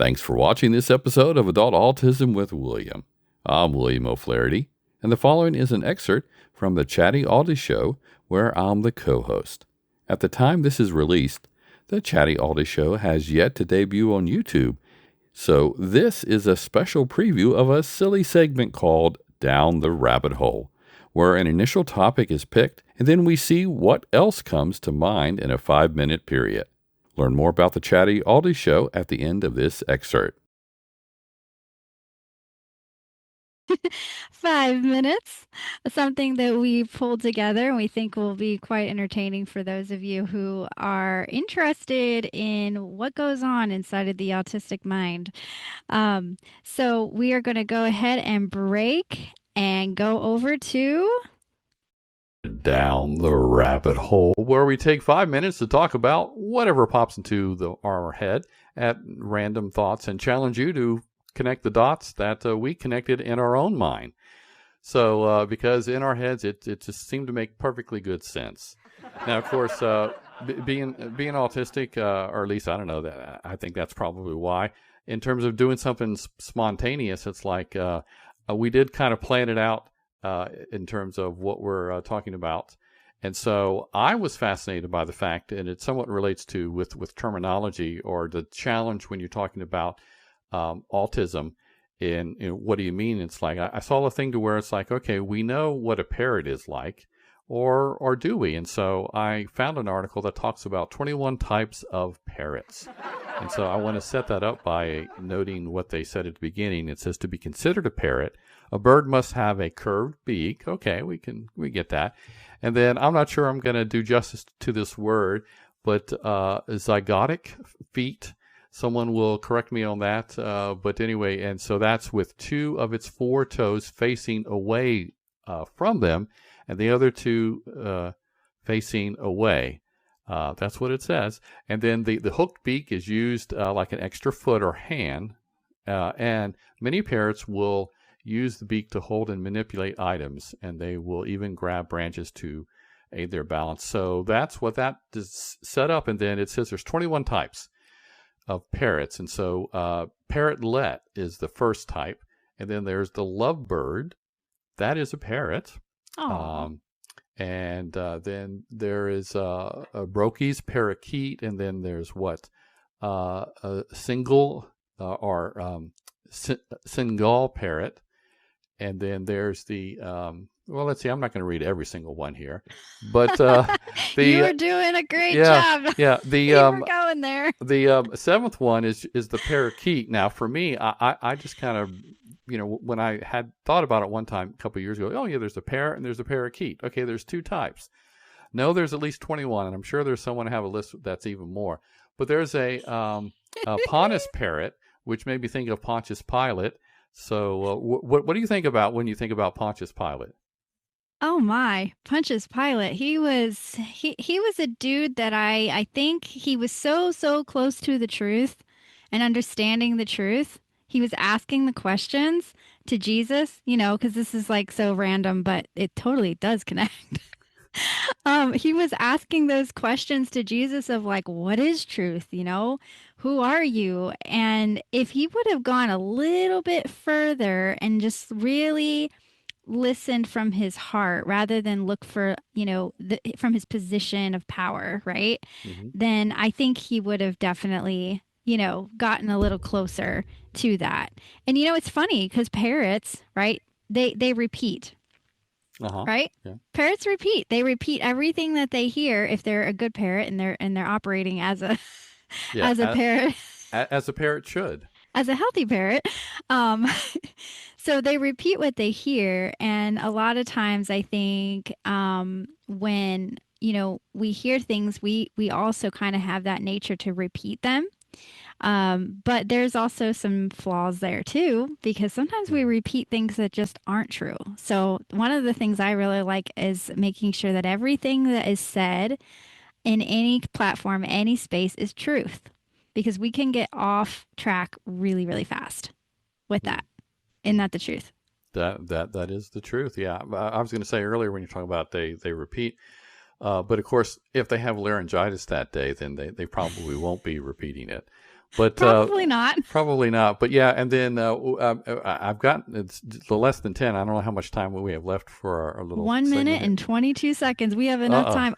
Thanks for watching this episode of Adult Autism with William. I'm William O'Flaherty, and the following is an excerpt from the Chatty Auties Show, where I'm the co-host. At the time this is released, the Chatty Auties Show has yet to debut on YouTube, so this is a special preview of a silly segment called Down the Rabbit Hole, where an initial topic is picked, and then we see what else comes to mind in a 5-minute period. Learn more about the Chatty Auties Show at the end of this excerpt. 5 minutes, something that we pulled together and we think will be quite entertaining for those of you who are interested in what goes on inside of the autistic mind. So we are going to go ahead and break and go over to Down the Rabbit Hole, where we take 5 minutes to talk about whatever pops into our head at random thoughts and challenge you to connect the dots that we connected in our own mind. So because in our heads it just seemed to make perfectly good sense. Now, of course, being autistic, or at least I don't know, that I think that's probably why. In terms of doing something spontaneous, it's like we did kind of plan it out in terms of what we're talking about. And so I was fascinated by the fact, and it somewhat relates to with terminology or the challenge when you're talking about autism. In what do you mean? It's like I saw a thing to where it's like, okay, we know what a parrot is like, or do we? And so I found an article that talks about 21 types of parrots. And so I want to set that up by noting what they said at the beginning. It says, to be considered a parrot, a bird must have a curved beak. Okay, we get that. And then I'm not sure I'm going to do justice to this word, but zygotic feet. Someone will correct me on that. But anyway, and so that's with 2 of its 4 toes facing away from them, and the other 2 facing away. That's what it says. And then the hooked beak is used like an extra foot or hand. And many parrots will use the beak to hold and manipulate items, and they will even grab branches to aid their balance. So that's what that is set up. And then it says there's 21 types of parrots. And so parrotlet is the first type. And then there's the lovebird. That is a parrot. And then there is a Brocky's parakeet, and then there's a single Singal parrot, and then there's the well, let's see. I'm not going to read every single one here, but you were doing a great job. Yeah, you were going there. The 7th one is the parakeet. Now, for me, I just kind of, when I had thought about it one time a couple of years ago, oh yeah, there's a parrot and there's a parakeet. Okay, there's 2 types. No, there's at least 21, and I'm sure there's someone who have a list that's even more. But there's a Pontus parrot, which made me think of Pontius Pilate. So, what do you think about when you think about Pontius Pilate? Oh my, Pontius Pilate. He was a dude that I think he was so close to the truth and understanding the truth. He was asking the questions to Jesus, because this is like so random, but it totally does connect. He was asking those questions to Jesus of like, what is truth? Who are you? And if he would have gone a little bit further and just really listened from his heart rather than look for, from his position of power, right? Mm-hmm. Then I think he would have definitely, gotten a little closer to that. And, it's funny because parrots, right? They repeat. Right? Yeah. Parrots repeat. They repeat everything that they hear if they're a good parrot and they're operating as a parrot. As a parrot should. As a healthy parrot. So they repeat what they hear, and a lot of times I think when we hear things, we also kind of have that nature to repeat them. But there's also some flaws there too, because sometimes we repeat things that just aren't true. So one of the things I really like is making sure that everything that is said in any platform, any space is truth, because we can get off track really, really fast with that. Isn't that the truth? That is the truth. Yeah. I was going to say earlier when you're talking about they repeat, but of course, if they have laryngitis that day, then they probably won't be repeating it. But Probably not. probably not. But yeah, and then I've got it's the less than 10. I don't know how much time we have left for our little 1 segment minute here. and 22 seconds. We have enough time.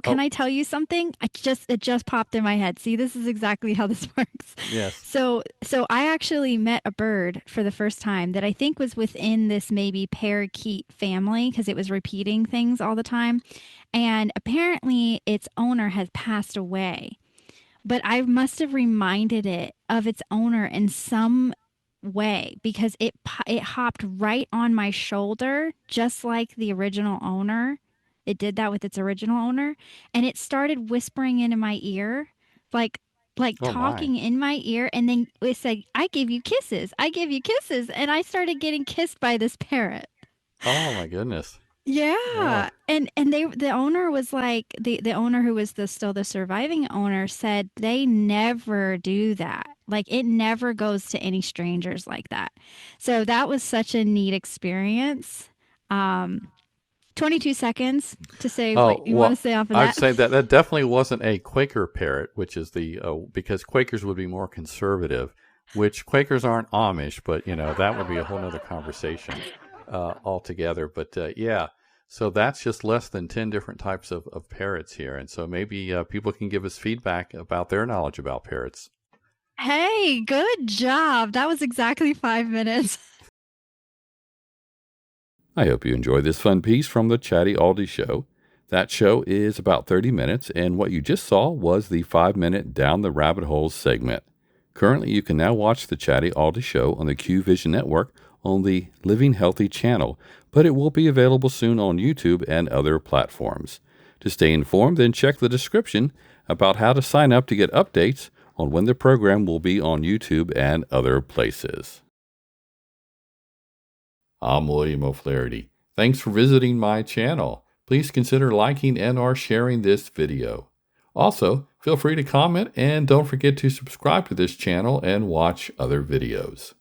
Can I tell you something? It just popped in my head. See, this is exactly how this works. Yes. So I actually met a bird for the first time that I think was within this maybe parakeet family because it was repeating things all the time. And apparently its owner has passed away. But I must have reminded it of its owner in some way because it hopped right on my shoulder just like the original owner. It did that with its original owner, and it started whispering into my ear like Oh my. talking in my ear, and then it said, "I give you kisses. I give you kisses." And I started getting kissed by this parrot. Oh my goodness. Yeah. Oh. And the owner was like the owner who was still the surviving owner said they never do that. Like it never goes to any strangers like that. So that was such a neat experience. 22 seconds to say Oh, what you want well, to say off of I'd that. say that that definitely wasn't a Quaker parrot, which is the because Quakers would be more conservative, which Quakers aren't Amish, but that would be a whole nother conversation altogether. But yeah, so that's just less than 10 different types of parrots here, and so maybe people can give us feedback about their knowledge about parrots. Hey, good job. That was exactly 5 minutes. I hope you enjoyed this fun piece from the Chatty Auties Show. That show is about 30 minutes, and what you just saw was the 5-minute Down the Rabbit Hole segment. Currently, you can now watch the Chatty Auties Show on the Q Vision Network on the Living Healthy channel, but it will be available soon on YouTube and other platforms. To stay informed, then check the description about how to sign up to get updates on when the program will be on YouTube and other places. I'm William O'Flaherty. Thanks for visiting my channel. Please consider liking and or sharing this video. Also, feel free to comment and don't forget to subscribe to this channel and watch other videos.